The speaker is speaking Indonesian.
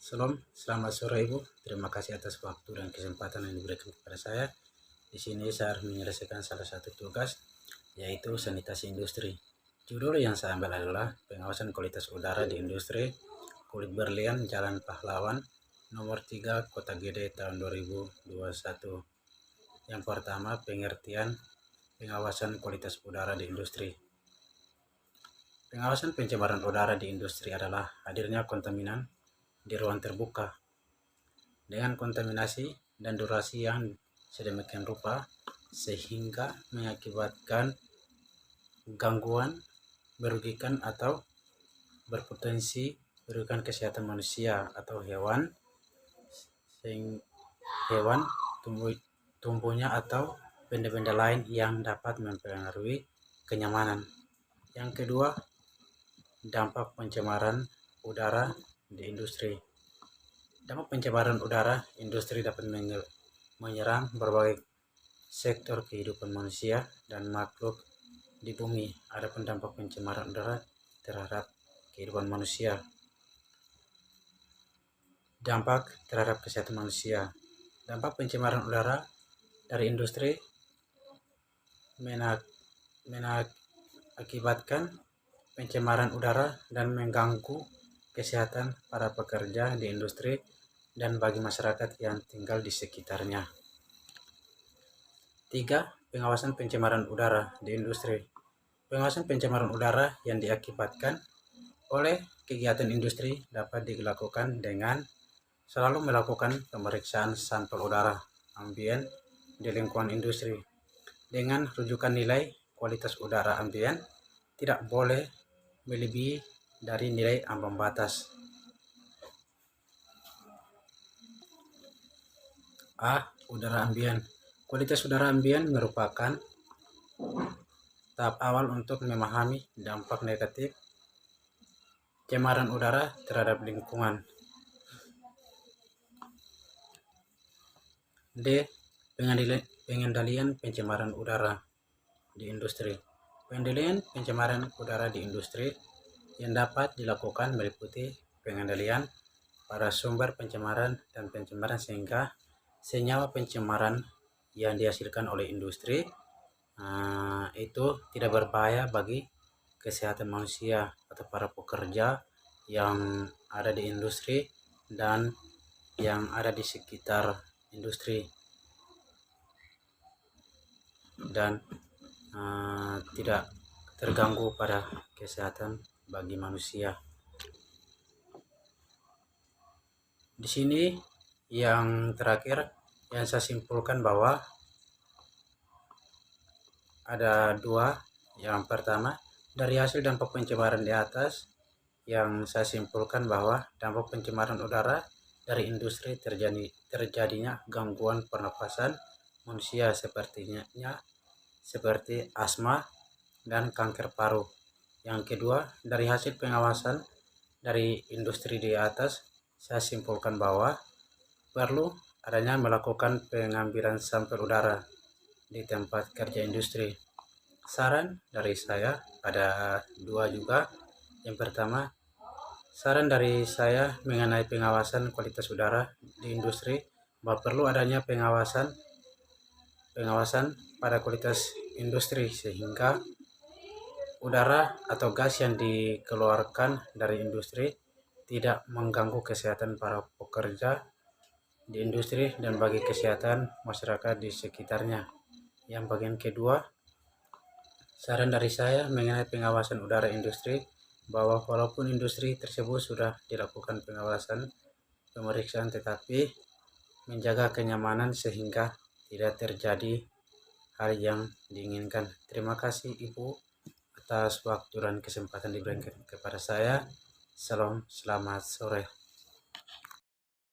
Shalom, selamat sore Ibu. Terima kasih atas waktu dan kesempatan yang diberikan kepada saya. Di sini saya harus menyelesaikan salah satu tugas, yaitu sanitasi industri. Judul yang saya ambil adalah pengawasan kualitas udara di industri, Kulit Berlian, Jalan Pahlawan, nomor 3, Kota Gede, tahun 2021. Yang pertama, pengertian pengawasan kualitas udara di industri. Pengawasan pencemaran udara di industri adalah hadirnya kontaminan di ruang terbuka dengan kontaminasi dan durasi yang sedemikian rupa sehingga mengakibatkan gangguan, merugikan atau berpotensi merugikan kesehatan manusia atau hewan, tumbuhnya atau benda-benda lain yang dapat mempengaruhi kenyamanan. Yang kedua, dampak pencemaran udara di industri. Dampak pencemaran udara industri dapat menyerang berbagai sektor kehidupan manusia dan makhluk di bumi. Adapun dampak pencemaran udara terhadap kehidupan manusia. Dampak terhadap kesehatan manusia. Dampak pencemaran udara dari industri mengakibatkan pencemaran udara dan mengganggu kesehatan para pekerja di industri dan bagi masyarakat yang tinggal di sekitarnya. 3. Pengawasan pencemaran udara di industri. Pengawasan pencemaran udara yang diakibatkan oleh kegiatan industri dapat dilakukan dengan selalu melakukan pemeriksaan sampel udara ambien di lingkungan industri dengan rujukan nilai kualitas udara ambien tidak boleh melebihi dari nilai ambang batas. A. Udara ambien. Kualitas udara ambien merupakan tahap awal untuk memahami dampak negatif pencemaran udara terhadap lingkungan. D. Pengendalian pencemaran udara di industri. Pengendalian pencemaran udara di industri yang dapat dilakukan meliputi pengendalian pada sumber pencemaran dan pencemaran sehingga senyawa pencemaran yang dihasilkan oleh industri itu tidak berbahaya bagi kesehatan manusia atau para pekerja yang ada di industri dan yang ada di sekitar industri dan tidak terganggu pada kesehatan bagi manusia. Di sini yang terakhir yang saya simpulkan bahwa ada dua. Yang pertama, dari hasil dampak pencemaran di atas, yang saya simpulkan bahwa dampak pencemaran udara dari industri terjadinya gangguan pernapasan manusia seperti asma dan kanker paru. Yang kedua, dari hasil pengawasan dari industri di atas, saya simpulkan bahwa perlu adanya melakukan pengambilan sampel udara di tempat kerja industri. Saran dari saya ada dua juga. Yang pertama, saran dari saya mengenai pengawasan kualitas udara di industri bahwa perlu adanya pengawasan pada kualitas industri sehingga udara atau gas yang dikeluarkan dari industri tidak mengganggu kesehatan para pekerja di industri dan bagi kesehatan masyarakat di sekitarnya. Yang bagian kedua, saran dari saya mengenai pengawasan udara industri bahwa walaupun industri tersebut sudah dilakukan pengawasan pemeriksaan tetapi menjaga kenyamanan sehingga tidak terjadi hal yang diinginkan. Terima kasih Ibu atas waktu dan kesempatan diberikan kepada saya. Salam, selamat sore.